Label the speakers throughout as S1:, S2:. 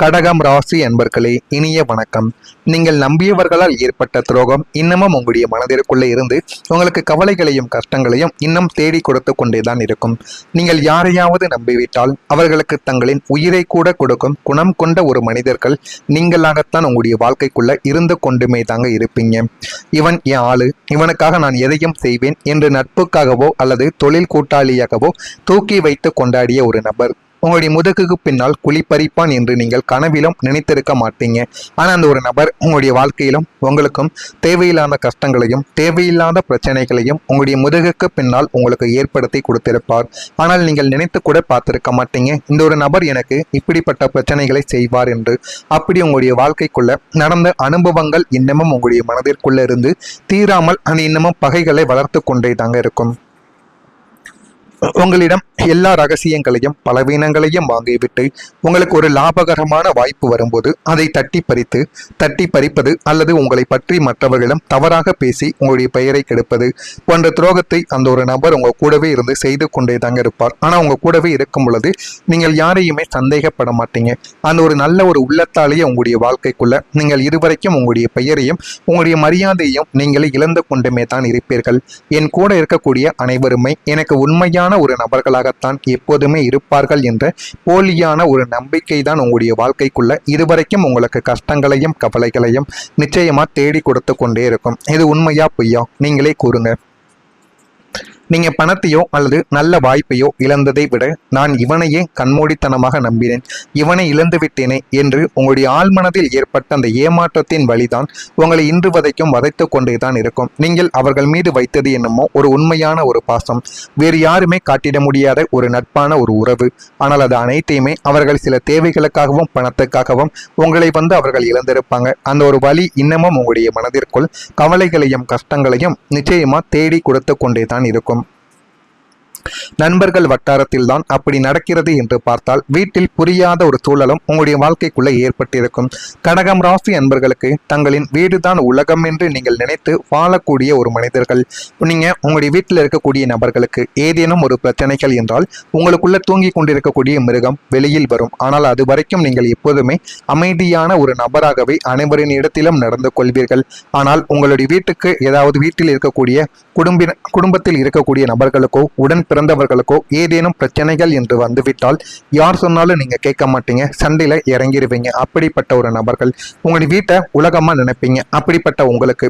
S1: கடகம் ராசி அன்பர்களே, இனிய வணக்கம். நீங்கள் நம்பியவர்களால் ஏற்பட்ட துரோகம் இன்னமும் உங்களுடைய மனதிற்குள்ளே இருந்து உங்களுக்கு கவலைகளையும் கஷ்டங்களையும் இன்னும் தேடி கொடுத்து கொண்டேதான் இருக்கும். நீங்கள் யாரையாவது நம்பிவிட்டால் அவர்களுக்கு தங்களின் உயிரை கூட கொடுக்கும் குணம் கொண்ட ஒரு மனிதர்கள் நீங்களாகத்தான் உங்களுடைய வாழ்க்கைக்குள்ள இருந்து கொண்டுமே தாங்க இருப்பீங்க. இவன் என் ஆளு, இவனுக்காக நான் எதையும் செய்வேன் என்று நட்புக்காகவோ அல்லது தொழில் கூட்டாளியாகவோ தூக்கி வைத்து கொண்டாடிய ஒரு நபர் உங்களுடைய முதுகுக்கு பின்னால் குழிப்பறிப்பான் என்று நீங்கள் கனவிலும் நினைத்திருக்க மாட்டீங்க. ஆனால் அந்த ஒரு நபர் உங்களுடைய வாழ்க்கையிலும் உங்களுக்கும் தேவையில்லாத கஷ்டங்களையும் தேவையில்லாத பிரச்சனைகளையும் உங்களுடைய முதுகுக்கு பின்னால் உங்களுக்கு ஏற்படுத்தி கொடுத்திருப்பார். ஆனால் நீங்கள் நினைத்து கூட பார்த்திருக்க மாட்டீங்க, இந்த ஒரு நபர் எனக்கு இப்படிப்பட்ட பிரச்சனைகளை செய்வார் என்று. அப்படி உங்களுடைய வாழ்க்கைக்குள்ள நடந்த அனுபவங்கள் இன்னமும் உங்களுடைய மனதிற்குள்ள இருந்து தீராமல் அது இன்னமும் பகைகளை வளர்த்து கொண்டே தாங்க இருக்கும். உங்களிடம் எல்லா ரகசியங்களையும் பலவீனங்களையும் வாங்கிவிட்டு உங்களுக்கு ஒரு லாபகரமான வாய்ப்பு வரும்போது அதை தட்டி பறிப்பது அல்லது உங்களை பற்றி மற்றவர்களிடம் தவறாக பேசி உங்களுடைய பெயரை கெடுப்பது போன்ற துரோகத்தை அந்த ஒரு நபர் உங்க கூடவே இருந்து செய்து கொண்டே தாங்க இருப்பார். ஆனா உங்க கூடவே இருக்கும் பொழுது நீங்கள் யாரையுமே சந்தேகப்பட மாட்டீங்க. அந்த ஒரு நல்ல ஒரு உள்ளத்தாலேயே உங்களுடைய வாழ்க்கைக்குள்ள நீங்கள் இதுவரைக்கும் உங்களுடைய பெயரையும் உங்களுடைய மரியாதையும் நீங்களே இழந்து கொண்டுமே தான் இருப்பீர்கள். என் கூட இருக்கக்கூடிய அனைவருமே எனக்கு உண்மையான ஒரு நபர்களாகத்தான் எப்போதுமே இருப்பார்கள் என்ற போலியான ஒரு நம்பிக்கை தான் உங்களுடைய வாழ்க்கைக்குள்ள இதுவரைக்கும் உங்களுக்கு கஷ்டங்களையும் கவலைகளையும் நிச்சயமா தேடி கொடுத்து கொண்டே இருக்கும். இது உண்மையா பொய்யா நீங்களே கூறுங்க. நீங்க பணத்தையோ அல்லது நல்ல வாய்ப்பையோ இழந்ததை விட நான் இவனையே கண்மூடித்தனமாக நம்பினேன், இவனை இழந்து விட்டேனே என்று உங்களுடைய ஆழ்மனதில் ஏற்பட்ட அந்த ஏமாற்றத்தின் வழிதான் உங்களை இன்று வதைக்கும் வதைத்து கொண்டே தான் இருக்கும். நீங்கள் அவர்கள் மீது வைத்தது என்னமோ ஒரு உண்மையான ஒரு பாசம், வேறு யாருமே காட்டிட முடியாத ஒரு நட்பான ஒரு உறவு. ஆனால் அது அனைத்தையுமே அவர்கள் சில தேவைகளுக்காகவும் பணத்துக்காகவும் உங்களை அவர்கள் இழந்திருப்பாங்க. அந்த ஒரு வழி இன்னமும் உங்களுடைய மனதிற்குள் கவலைகளையும் கஷ்டங்களையும் நிச்சயமா தேடி கொடுத்து கொண்டே தான் இருக்கும். நண்பர்கள் வட்டாரத்தில் தான் அப்படி நடக்கிறது என்று பார்த்தால் வீட்டில் புரியாத ஒரு சூழலும் உங்களுடைய வாழ்க்கைக்குள்ள ஏற்பட்டிருக்கும். கடகம் ராசி அன்பர்களுக்கு தங்களின் வீடுதான் உலகம் என்று நீங்கள் நினைத்து வாழக்கூடிய ஒரு மனிதர்கள். நீங்க உங்களுடைய வீட்டில் இருக்கக்கூடிய நபர்களுக்கு ஏதேனும் ஒரு பிரச்சனைகள் என்றால் உங்களுக்குள்ள தூங்கி கொண்டிருக்கக்கூடிய மிருகம் வெளியில் வரும். ஆனால் அது வரைக்கும் நீங்கள் எப்போதுமே அமைதியான ஒரு நபராகவே அனைவரின் இடத்திலும் நடந்து கொள்வீர்கள். ஆனால் உங்களுடைய வீட்டுக்கு ஏதாவது வீட்டில் இருக்கக்கூடிய குடும்பத்தில் இருக்கக்கூடிய நபர்களுக்கோ உடன் பிறந்தவர்களுக்கோ ஏதேனும் பிரச்சனைகள் என்று வந்துவிட்டால் யார் சொன்னாலும் நீங்க கேட்க மாட்டீங்க, சண்டையில இறங்கிடுவீங்க. அப்படிப்பட்ட ஒரு நபர்கள் உங்களுடைய வீட்டை உலகமா நினைப்பீங்க. அப்படிப்பட்ட உங்களுக்கு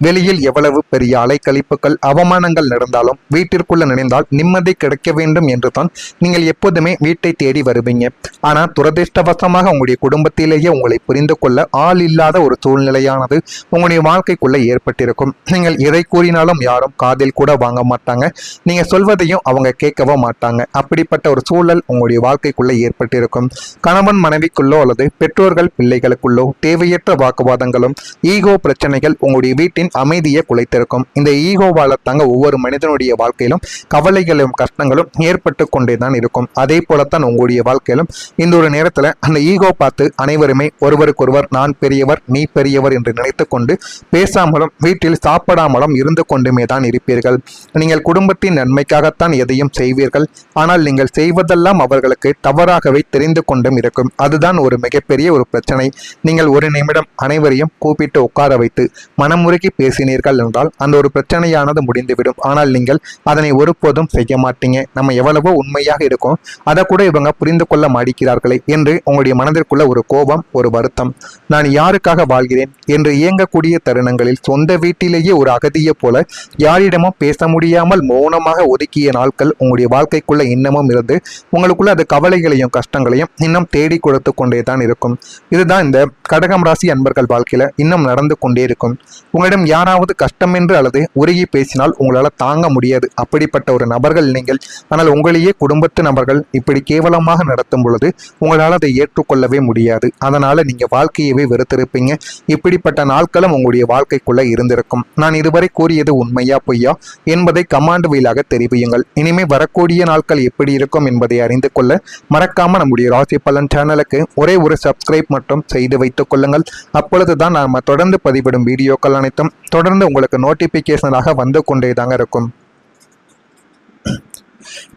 S1: வெளியில் எவ்வளவு பெரிய அலைக்கழிப்புகள் அவமானங்கள் நடந்தாலும் வீட்டிற்குள்ள நினைந்தால் நிம்மதி கிடைக்க வேண்டும் என்று தான் நீங்கள் எப்போதுமே வீட்டை தேடி வருவீங்க. ஆனா துரதிருஷ்டவசமாக உங்களுடைய குடும்பத்திலேயே உங்களை புரிந்து கொள்ள ஆள் இல்லாத ஒரு சூழ்நிலையானது உங்களுடைய வாழ்க்கைக்குள்ள ஏற்பட்டிருக்கும். நீங்கள் எதை கூறினாலும் யாரும் காதில் கூட வாங்க மாட்டாங்க, நீங்க சொல்வதையும் அவங்க கேட்கவோ மாட்டாங்க. அப்படிப்பட்ட ஒரு சூழல் உங்களுடைய வாழ்க்கைக்குள்ள ஏற்பட்டிருக்கும். கணவன் மனைவிக்குள்ளோ அல்லது பெற்றோர்கள் பிள்ளைகளுக்குள்ளோ தேவையற்ற வாக்குவாதங்களும் ஈகோ பிரச்சனைகள் உங்களுடைய வீட்டின் அமைதியை குலைத்திருக்கும். இந்த ஈகோவால தாங்க ஒவ்வொரு மனிதனுடைய வாழ்க்கையிலும் கவலைகளும் கஷ்டங்களும் ஏற்பட்டு கொண்டே தான் இருக்கும். அதே போலத்தான் உங்களுடைய வாழ்க்கையிலும் இந்த ஒரு நேரத்துல அந்த ஈகோ பார்த்து அனைவருமே ஒருவருக்கொருவர் நான் பெரியவர் நீ பெரியவர் என்று நினைத்து கொண்டு பேசாமலும் வீட்டில் சாப்பிடாமலும் இருந்து கொண்டுமே தான் இருப்பீர்கள். நீங்கள் குடும்பத்தின் நன்மைக்காகத்தான் எதையும் செய்வீர்கள். ஆனால் நீங்கள் செய்வதெல்லாம் அவர்களுக்கு தவறாகவே தெரிந்து கொண்டும் இருக்கும். அதுதான் ஒரு மிகப்பெரிய ஒரு பிரச்சனை. நீங்கள் ஒரு நிமிடம் அனைவரையும் கூப்பிட்டு உட்கார வைத்து மனமுருகி பேசினீர்கள் என்றால் அந்த ஒரு பிரச்சனையானது முடிந்துவிடும். ஆனால் நீங்கள் அதனை ஒருபோதும் செய்ய மாட்டீங்க. நம்ம எவ்வளவோ உண்மையாக இருக்கும், அதை கூட இவங்க புரிந்து கொள்ள மாட்டேங்கிறார்களே என்று உங்களுடைய மனதிற்குள்ள ஒரு கோபம், ஒரு வருத்தம். நான் யாருக்காக வாழ்கிறேன் என்று இயங்கக்கூடிய தருணங்களில் சொந்த வீட்டிலேயே ஒரு அகதியை போல யாரிடமும் பேச முடியாமல் மௌனமாக ஒதுக்கிய நாட்கள் உங்களுடைய வாழ்க்கைக்குள்ள இன்னமும் இருந்து உங்களுக்குள்ள அது கவலைகளையும் கஷ்டங்களையும் இன்னும் தேடி கொடுத்து கொண்டே தான் இருக்கும். இதுதான் இந்த கடகம் ராசி அன்பர்கள் வாழ்க்கையில இன்னும் நடந்து கொண்டே இருக்கும். உங்களிடம் யாராவது கஷ்டம் என்று அல்லது உருகி பேசினால் உங்களால தாங்க முடியாது. அப்படிப்பட்ட ஒரு நபர்கள் நீங்கள். ஆனால் உங்களையே குடும்பத்து நபர்கள் இப்படி கேவலமாக நடத்தும் பொழுது உங்களால் அதை ஏற்றுக்கொள்ளவே முடியாது. அதனால நீங்க வாழ்க்கையவே வெறுத்திருப்பீங்க. இப்படிப்பட்ட நாட்களும் உங்களுடைய வாழ்க்கைக்குள்ள இருந்திருக்கும். நான் இதுவரை கூறியது உண்மையா பொய்யா என்பதை கமாண்ட் வீலாக தெரிவியுங்கள். இனிமே வரக்கூடிய நாட்கள் எப்படி இருக்கும் என்பதை அறிந்து கொள்ள மறக்காம நம்முடைய ராசி பலன் சேனலுக்கு ஒரே ஒரு சப்ஸ்கிரைப் மட்டும் செய்து வைத்துக் கொள்ளுங்கள். அப்பொழுதுதான் நாம தொடர்ந்து பதிவிடும் வீடியோக்கள் அனைத்தும் தொடர்ந்து உங்களுக்கு நோட்டிபிகேஷனாக வந்து கொண்டே தாங்க இருக்கும்.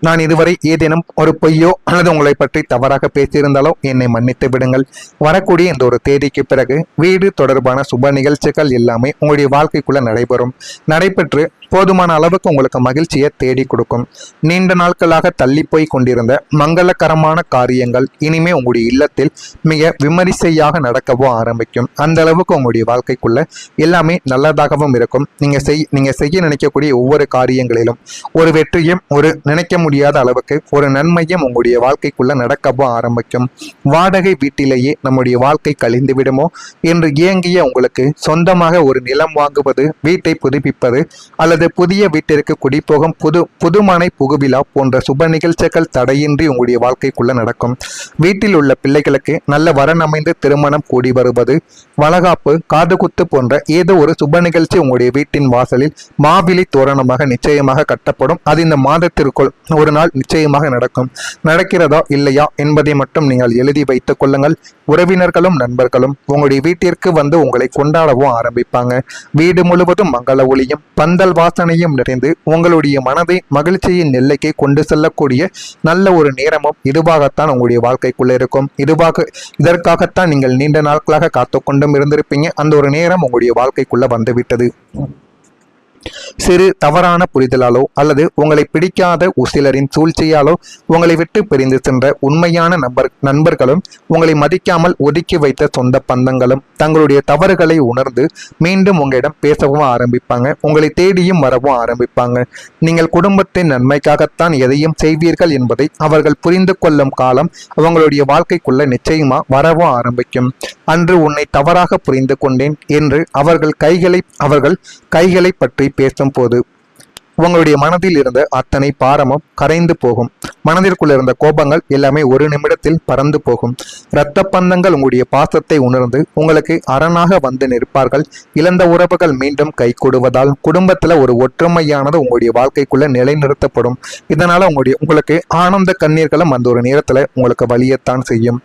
S1: நான் இதுவரை ஏதேனும் ஒரு பொய்யோ அல்லது உங்களை பற்றி தவறாக பேசியிருந்தாலோ என்னை மன்னித்து விடுங்கள். வரக்கூடிய இந்த ஒரு தேதிக்கு பிறகு வீடு தொடர்பான சுப நிகழ்ச்சிகள் எல்லாமே உங்களுடைய வாழ்க்கைக்குள்ள நடைபெற்று போதுமான அளவுக்கு உங்களுக்கு மகிழ்ச்சியை தேடி கொடுக்கும். நீண்ட நாட்களாக தள்ளி போய் கொண்டிருந்த மங்களகரமான காரியங்கள் இனிமே உங்களுடைய இல்லத்தில் மிக விமரிசையாக நடக்கவோ ஆரம்பிக்கும். அந்த அளவுக்கு உங்களுடைய வாழ்க்கைக்குள்ள எல்லாமே நல்லதாகவும் இருக்கும். நீங்க செய்ய நினைக்கக்கூடிய ஒவ்வொரு காரியங்களிலும் ஒரு வெற்றியும் ஒரு நினைக்க முடியாத அளவுக்கு ஒரு நன்மையும் உங்களுடைய வாழ்க்கைக்குள்ள நடக்கவோ ஆரம்பிக்கும். வாடகை வீட்டிலேயே நம்முடைய வாழ்க்கை கழிந்து விடுமோ என்று இயங்கிய உங்களுக்கு சொந்தமாக ஒரு நிலம் வாங்குவது, வீட்டை புதுப்பிப்பது அல்லது புதிய வீட்டிற்கு குடிபோகும் புதுமனை புகுவிழா போன்ற சுப நிகழ்ச்சிகள் தடையின்றி உங்களுடைய வாழ்க்கைக்குள்ள நடக்கும். வீட்டில் உள்ள பிள்ளைகளுக்கு நல்ல வரன் அமைந்து திருமணம் கூடி வருவது, வளகாப்பு, காதுகுத்து போன்ற ஏதோ ஒரு சுப நிகழ்ச்சி உங்களுடைய வீட்டின் வாசலில் மாவிலி தோரணமாக நிச்சயமாக கட்டப்படும். அது இந்த மாதத்திற்குள் ஒரு நாள் நிச்சயமாக நடக்கிறதா இல்லையா என்பதை மட்டும் நீங்கள் எழுதி வைத்துக் கொள்ளுங்கள். உறவினர்களும் நண்பர்களும் உங்களுடைய வீட்டிற்கு வந்து உங்களை கொண்டாடவும் ஆரம்பிப்பாங்க. வீடு முழுவதும் மங்கள ஒளியும் பந்தல் வாசனையும் நிறைந்து உங்களுடைய மனதை மகிழ்ச்சியின் எல்லைக்கு கொண்டு செல்லக்கூடிய நல்ல ஒரு நேரமும் இதுவாகத்தான் உங்களுடைய வாழ்க்கைக்குள்ள இருக்கும். இதற்காகத்தான் நீங்கள் நீண்ட நாட்களாக காத்து கொண்டும் இருந்திருப்பீங்க. அந்த ஒரு நேரம் உங்களுடைய வாழ்க்கைக்குள்ள வந்துவிட்டது. சிறு தவறான புரிதலாலோ அல்லது உங்களை பிடிக்காத சிலரின் சூழ்ச்சியாலோ உங்களை விட்டு பிரிந்து சென்ற உண்மையான நண்பர்களும் உங்களை மதிக்காமல் ஒதுக்கி வைத்த சொந்த பந்தங்களும் தங்களுடைய தவறுகளை உணர்ந்து மீண்டும் உங்களிடம் பேசவும் ஆரம்பிப்பாங்க. உங்களை தேடியும் வரவும் ஆரம்பிப்பாங்க. நீங்கள் குடும்பத்தின் நன்மைக்காகத்தான் எதையும் செய்வீர்கள் என்பதை அவர்கள் புரிந்து கொள்ளும் காலம் அவங்களுடைய வாழ்க்கைக்குள்ள நிச்சயமா வரவும் ஆரம்பிக்கும். அன்று உன்னை தவறாக புரிந்து கொண்டேன் என்று அவர்கள் கைகளை பற்றி பேசும் போது உங்களுடைய மனதில் இருந்த அத்தனை பாரமும் கரைந்து போகும். மனதிற்குள்ள இருந்த கோபங்கள் எல்லாமே ஒரு நிமிடத்தில் பறந்து போகும். இரத்த பந்தங்கள் உங்களுடைய பாசத்தை உணர்ந்து உங்களுக்கு அரணாக வந்து நிற்பார்கள். இழந்த உறவுகள் மீண்டும் கை கொடுவதால் குடும்பத்துல ஒரு ஒற்றுமையானது உங்களுடைய வாழ்க்கைக்குள்ள நிலைநிறுத்தப்படும். இதனால உங்களுக்கு ஆனந்த கண்ணீர்களும் அந்த ஒரு நேரத்துல உங்களுக்கு வலியத்தான் செய்யும்.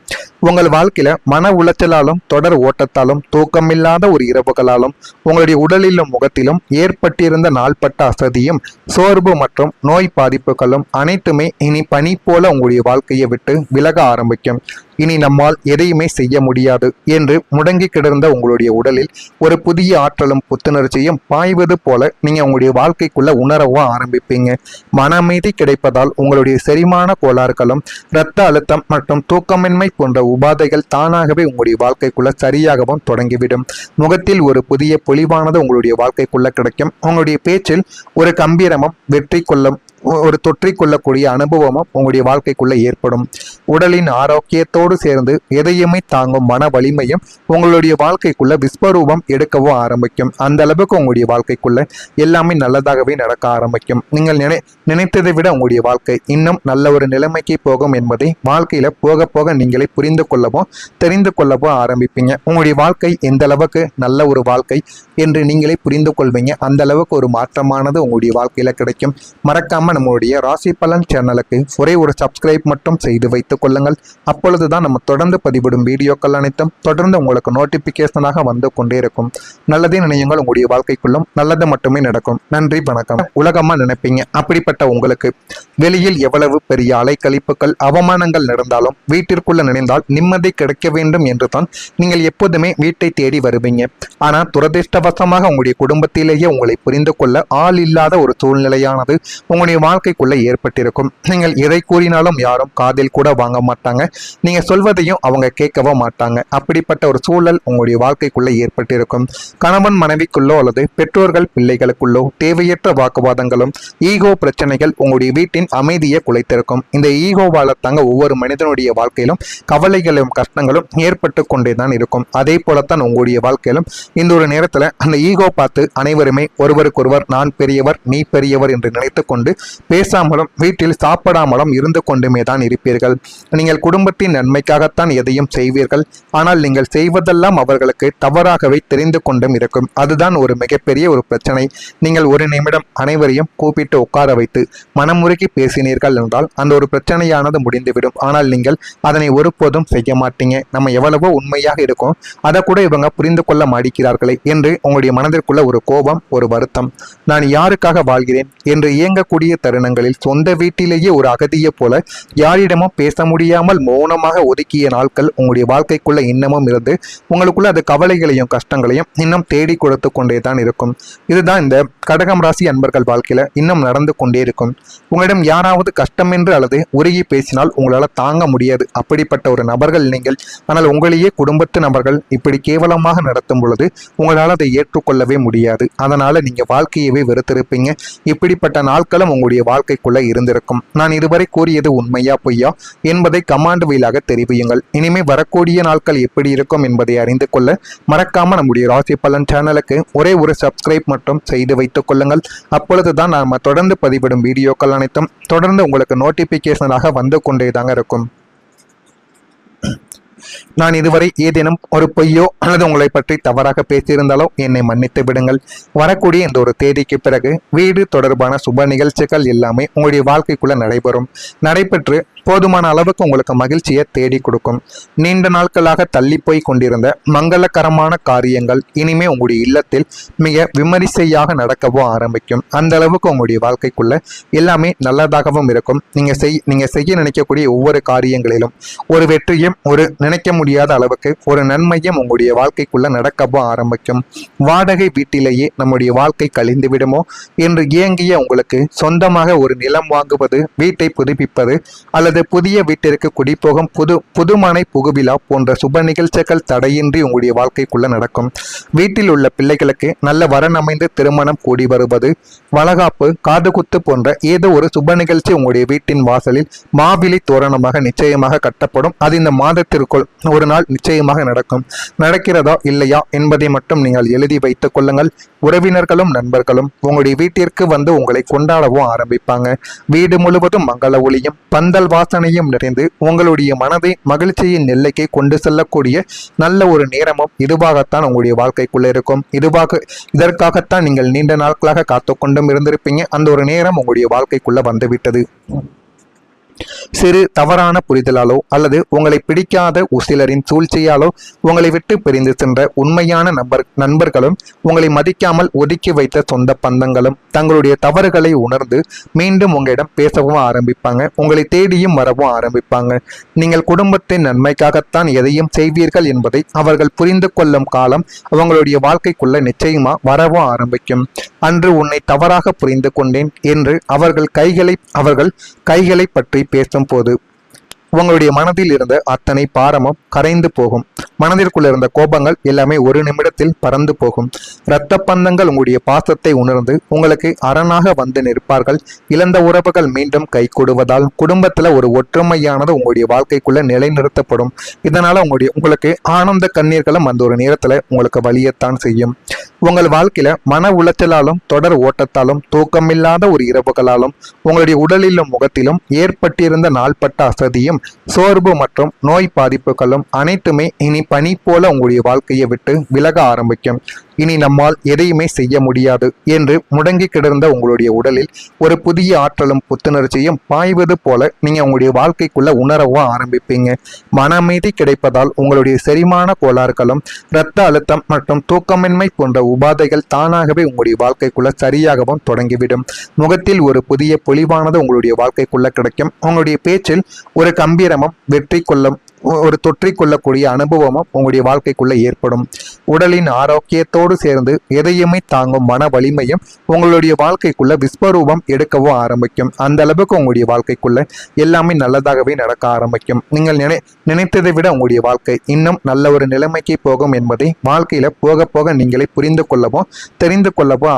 S1: உங்கள் வாழ்க்கையில மன உளைச்சலாலும் தொடர் ஓட்டத்தாலும் தூக்கமில்லாத ஒரு இரவுகளாலும் உங்களுடைய உடலிலும் முகத்திலும் ஏற்பட்டிருந்த நாள்பட்ட அசதியும் சோர்வு மற்றும் நோய் பாதிப்புகளும் அனைத்துமே இனி பனி போல உங்களுடைய வாழ்க்கையை விட்டு விலக ஆரம்பிக்கும். இனி நம்மால் எதையுமே செய்ய முடியாது என்று முடங்கி கிடந்த உங்களுடைய உடலில் ஒரு புதிய ஆற்றலும் புத்துணர்ச்சியும் பாய்வது போல நீங்க உங்களுடைய வாழ்க்கைக்குள்ள உணரவோ ஆரம்பிப்பீங்க. மன அமைதி கிடைப்பதால் உங்களுடைய செரிமான கோளாறுகளும் இரத்த அழுத்தம் மற்றும் தூக்கமின்மை போன்ற உபாதைகள் தானாகவே உங்களுடைய வாழ்க்கைக்குள்ள சரியாகவும் தொடங்கிவிடும். முகத்தில் ஒரு புதிய பொலிவானது உங்களுடைய வாழ்க்கைக்குள்ள கிடைக்கும். உங்களுடைய பேச்சில் ஒரு கம்பீரமும் தொற்றிக்கொள்ளக்கூடிய அனுபவமும் உங்களுடைய வாழ்க்கைக்குள்ள ஏற்படும். உடலின் ஆரோக்கியத்தோடு சேர்ந்து எதையுமே தாங்கும் மன வலிமையும் உங்களுடைய வாழ்க்கைக்குள்ள விஸ்வரூபம் எடுக்கவோ ஆரம்பிக்கும். அந்த அளவுக்கு உங்களுடைய வாழ்க்கைக்குள்ள எல்லாமே நல்லதாகவே நடக்க ஆரம்பிக்கும். நீங்கள் நினைத்ததை விட உங்களுடைய வாழ்க்கை இன்னும் நல்ல ஒரு நிலைமைக்கு போகும் என்பதை வாழ்க்கையில போக போக நீங்களே புரிந்து கொள்ளவோ தெரிந்து கொள்ளவோ ஆரம்பிப்பீங்க. உங்களுடைய வாழ்க்கை எந்த அளவுக்கு நல்ல ஒரு வாழ்க்கை என்று நீங்களே புரிந்து கொள்வீங்க. அந்த அளவுக்கு ஒரு மாற்றமானது உங்களுடைய வாழ்க்கையில கிடைக்கும். மறக்காம நம்மளுடைய ராசி பலன் சேனலுக்கு ஒரே ஒரு சப்ஸ்கிரைப் மட்டும் செய்து வைத்துக் கொள்ளுங்கள். அப்பொழுதுதான் நம்ம தொடர்ந்து பதிவிடும் வீடியோக்கள் அனைத்தும் தொடர்ந்து உங்களுக்கு நோட்டிபிகேஷனாக வந்து கொண்டே இருக்கும். நல்லதே நினையுங்கள், உங்களுடைய வாழ்க்கைக்குள்ளும் நல்லது மட்டுமே நடக்கும். நன்றி, வணக்கம். உலகமா நினைப்பீங்க. அப்படிப்பட்ட உங்களுக்கு வெளியில் எவ்வளவு பெரிய அலைக்கழிப்புகள் அவமானங்கள் நடந்தாலும் வீட்டிற்குள்ள நினைந்தால் நிம்மதி கிடைக்க வேண்டும் என்று தான் நீங்கள் எப்போதுமே வீட்டை தேடி வருவீங்க. ஆனா துரதிர்ஷ்டவசமாக உங்களுடைய குடும்பத்திலேயே உங்களை புரிந்து கொள்ள ஆள் இல்லாத ஒரு சூழ்நிலையானது உங்களுடைய வாழ்க்கைக்குள்ள ஏற்பட்டிருக்கும். நீங்கள் எதை கூறினாலும் யாரும் காதில் கூட வாங்க மாட்டாங்க. நீங்க சொல்வதையும் அவங்க கேட்கவோ மாட்டாங்க. அப்படிப்பட்ட ஒரு சூழல் உங்களுடைய வாழ்க்கைக்குள்ள ஏற்பட்டிருக்கும். கணவன் மனைவிக்குள்ளோ அல்லது பெற்றோர்கள் பிள்ளைகளுக்குள்ளோ தேவையற்ற வாக்குவாதங்களும் ஈகோ பிரச்சனைகள் உங்களுடைய வீட்டின் அமைதியை குலைத்திருக்கும். இந்த ஈகோவால தாங்க ஒவ்வொரு மனிதனுடைய வாழ்க்கையிலும் கவலைகளும் கஷ்டங்களும் ஏற்பட்டு கொண்டேதான் இருக்கும். அதே போலத்தான் உங்களுடைய வாழ்க்கையிலும் இந்த ஒரு நேரத்துல அந்த ஈகோ பார்த்து அனைவருமே ஒருவருக்கொருவர் நான் பெரியவர் நீ பெரியவர் என்று நினைத்து கொண்டு பேசாமலும் வீட்டில் சாப்பிடாமலும் இருந்து கொண்டுமே தான் இருப்பீர்கள். நீங்கள் குடும்பத்தின் நன்மைக்காகத்தான் எதையும் செய்வீர்கள். ஆனால் நீங்கள் செய்வதெல்லாம் அவர்களுக்கு தவறாகவே தெரிந்து கொண்டும் இருக்கும். அதுதான் ஒரு மிகப்பெரிய ஒரு பிரச்சனை. நீங்கள் ஒரு நிமிடம் அனைவரையும் கூப்பிட்டு உட்கார வைத்து மனமுருகி பேசினீர்கள் என்றால் அந்த ஒரு பிரச்சனையானது முடிந்துவிடும். ஆனால் நீங்கள் அதனை ஒருபோதும் செய்ய மாட்டீங்க. நம்ம எவ்வளவோ உண்மையாக இருக்கும், அதை கூட இவங்க புரிந்து கொள்ள மாட்டேங்கிறார்களே என்று உங்களுடைய மனதிற்குள்ள ஒரு கோபம், ஒரு வருத்தம். நான் யாருக்காக வாழ்கிறேன் என்று இயங்கக்கூடிய தருணங்களில் சொந்த வீட்டிலேயே ஒரு அகதியை போல யாரிடமும் பேச முடியாமல் மௌனமாக ஒதுக்கிய நாட்கள் உங்களுடைய வாழ்க்கைக்குள்ள இன்னமும் இருந்து உங்களுக்குள்ள அது கவலைகளையும் கஷ்டங்களையும் இன்னும் தேடி கொடுத்து கொண்டே தான் இருக்கும். இதுதான் இந்த கடகம் ராசி அன்பர்கள் வாழ்க்கையில இன்னும் நடந்து கொண்டே இருக்கும். உங்களிடம் யாராவது கஷ்டம் என்று அல்லது உருகி பேசினால் உங்களால தாங்க முடியாது. அப்படிப்பட்ட ஒரு நபர்கள் நீங்கள். ஆனால் உங்களையே குடும்பத்து நபர்கள் இப்படி கேவலமாக நடத்தும் பொழுது உங்களால் அதை ஏற்றுக்கொள்ளவே முடியாது. அதனால நீங்க வாழ்க்கையவே வெறுத்திருப்பீங்க. இப்படிப்பட்ட நாட்களும் உங்களுடைய வாழ்க்கைக்குள்ள இருந்திருக்கும். நான் இதுவரை கூறியது உண்மையா பொய்யா என்பதை கமாண்ட் வீலாக தெரிவியுங்கள். இனிமே வரக்கூடிய நாட்கள் எப்படி இருக்கும் என்பதை அறிந்து கொள்ள மறக்காம நம்முடைய ராசி பலன் சேனலுக்கு ஒரே ஒரு சப்ஸ்கிரைப் மட்டும் செய்து வைத்துக் கொள்ளுங்கள். அப்பொழுதுதான் நாம தொடர்ந்து பதிவிடும் வீடியோக்கள் அனைத்தும் தொடர்ந்து உங்களுக்கு நோட்டிபிகேஷனாக வந்து கொண்டே தாங்க இருக்கும். நான் இதுவரை ஏதேனும் ஒரு பொய்யோ அல்லது உங்களை பற்றி தவறாக பேசியிருந்தாலோ என்னை மன்னித்து விடுங்கள். வரக்கூடிய இந்த ஒரு தேதிக்கு பிறகு வீடு தொடர்பான சுப நிகழ்ச்சிகள் எல்லாமே உங்களுடைய வாழ்க்கைக்குள்ள நடைபெற்று போதுமான அளவுக்கு உங்களுக்கு மகிழ்ச்சியை தேடி கொடுக்கும். நீண்ட நாட்களாக தள்ளி போய் கொண்டிருந்த மங்களகரமான காரியங்கள் இனிமே உங்களுடைய இல்லத்தில் மிக விமரிசையாக நடக்கவோ ஆரம்பிக்கும். அந்த அளவுக்கு உங்களுடைய வாழ்க்கைக்குள்ள எல்லாமே நல்லதாகவும் இருக்கும். நீங்க செய்ய நினைக்கக்கூடிய ஒவ்வொரு காரியங்களிலும் ஒரு வெற்றியும் ஒரு நினைக்க முடியாத அளவுக்கு ஒரு நன்மையும் உங்களுடைய வாழ்க்கைக்குள்ள நடக்கவோ ஆரம்பிக்கும். வாடகை வீட்டிலேயே நம்முடைய வாழ்க்கை கழிந்து விடுமோ என்று இயங்கிய உங்களுக்கு சொந்தமாக ஒரு நிலம் வாங்குவது, வீட்டை புதுப்பிப்பது அல்லது புதிய வீட்டிற்கு குடிபோகும் புதுமனை புகுவிழா போன்ற சுப நிகழ்ச்சிகள் தடையின்றி உங்களுடைய வாழ்க்கைக்குள்ள நடக்கும். வீட்டில் உள்ள பிள்ளைகளுக்கு நல்ல வரன் அமைந்து திருமணம் கூடி வருவது, வளகாப்பு, காதுகுத்து போன்ற ஏதோ ஒரு சுப நிகழ்ச்சி உங்களுடைய வீட்டின் வாசலில் மாவிலை தோரணமாக நிச்சயமாக கட்டப்படும். அது இந்த மாதத்திற்குள் ஒரு நாள் நிச்சயமாக நடக்கிறதா இல்லையா என்பதை மட்டும் நீங்கள் எழுதி வைத்துக் கொள்ளுங்கள். உறவினர்களும் நண்பர்களும் உங்களுடைய வீட்டிற்கு வந்து உங்களை கொண்டாடவும் ஆரம்பிப்பாங்க. வீடு முழுவதும் மங்கள ஒளியும் பந்தல் வாசனையும் நிறைந்து உங்களுடைய மனதை மகிழ்ச்சியின் எல்லைக்கு கொண்டு செல்லக்கூடிய நல்ல ஒரு நேரமும் இதுவாகத்தான் உங்களுடைய வாழ்க்கைக்குள்ள இருக்கும். இதற்காகத்தான் நீங்கள் நீண்ட நாட்களாக காத்து கொண்டும் இருந்திருப்பீங்க. அந்த ஒரு நேரம் உங்களுடைய வாழ்க்கைக்குள்ள வந்துவிட்டது. சிறு தவறான புரிதலாலோ அல்லது உங்களை பிடிக்காத சிலரின் சூழ்ச்சியாலோ உங்களை விட்டு பிரிந்து சென்ற உண்மையான நண்பர்களும் உங்களை மதிக்காமல் ஒதுக்கி வைத்த சொந்த பந்தங்களும் தங்களுடைய தவறுகளை உணர்ந்து மீண்டும் உங்களிடம் பேசவும் ஆரம்பிப்பாங்க. உங்களை தேடியும் வரவும் ஆரம்பிப்பாங்க. நீங்கள் குடும்பத்தின் நன்மைக்காகத்தான் எதையும் செய்வீர்கள் என்பதை அவர்கள் புரிந்து கொள்ளும் காலம் அவங்களுடைய வாழ்க்கைக்குள்ள நிச்சயமா வரவும் ஆரம்பிக்கும். அன்று உன்னை தவறாக புரிந்து கொண்டேன் என்று அவர்கள் கைகளை பற்றி பேசும் போது உங்களுடைய மனதில் இருந்த அத்தனை பாரமும் கரைந்து போகும். மனதிற்குள்ள இருந்த கோபங்கள் எல்லாமே ஒரு நிமிடத்தில் பறந்து போகும். இரத்த பந்தங்கள் உங்களுடைய பாசத்தை உணர்ந்து உங்களுக்கு அரணாக வந்து நிற்பார்கள். இழந்த உறவுகள் மீண்டும் கை கொடுவதால் குடும்பத்துல ஒரு ஒற்றுமையானது உங்களுடைய வாழ்க்கைக்குள்ள நிலைநிறுத்தப்படும். இதனால உங்களுக்கு ஆனந்த கண்ணீர்களும் அந்த ஒரு நேரத்துல உங்களுக்கு வலியத்தான் செய்யும். உங்கள் வாழ்க்கையில மன உளைச்சலாலும் தொடர் ஓட்டத்தாலும் தூக்கமில்லாத ஒரு இரவுகளாலும் உங்களுடைய உடலிலும் முகத்திலும் ஏற்பட்டிருந்த நாள்பட்ட அசதியும் சோர்வு மற்றும் நோய் பாதிப்புகளும் அனைத்துமே இனி பனி போல உங்களுடைய வாழ்க்கையை விட்டு விலக ஆரம்பிக்கும். இனி நம்மால் எதையுமே செய்ய முடியாது என்று முடங்கி கிடந்த உங்களுடைய உடலில் ஒரு புதிய ஆற்றலும் புத்துணர்ச்சியும் பாய்வது போல நீங்க உங்களுடைய வாழ்க்கைக்குள்ள உணரவும் ஆரம்பிப்பீங்க. மன அமைதி கிடைப்பதால் உங்களுடைய செரிமான கோளாறுகளும் இரத்த அழுத்தம் மற்றும் தூக்கமின்மை போன்ற உபாதைகள் தானாகவே உங்களுடைய வாழ்க்கைக்குள்ள சரியாகவும் தொடங்கிவிடும். முகத்தில் ஒரு புதிய பொலிவானது உங்களுடைய வாழ்க்கைக்குள்ள கிடைக்கும். உங்களுடைய பேச்சில் ஒரு கம்பீரமும் தொற்றிக்கொள்ளக்கூடிய அனுபவமும் உங்களுடைய வாழ்க்கைக்குள்ள ஏற்படும். உடலின் ஆரோக்கியத்தோடு சேர்ந்து எதையுமே தாங்கும் மன வலிமையும் உங்களுடைய வாழ்க்கைக்குள்ள விஸ்வரூபம் எடுக்கவும் ஆரம்பிக்கும். அந்த அளவுக்கு உங்களுடைய வாழ்க்கைக்குள்ள எல்லாமே நல்லதாகவே நடக்க ஆரம்பிக்கும். நீங்கள் நினைத்ததை விட உங்களுடைய வாழ்க்கை இன்னும் நல்ல ஒரு நிலைமைக்கு போகும் என்பதை வாழ்க்கையில போக போக நீங்களே புரிந்து கொள்ளவும் தெரிந்து கொள்ளவும்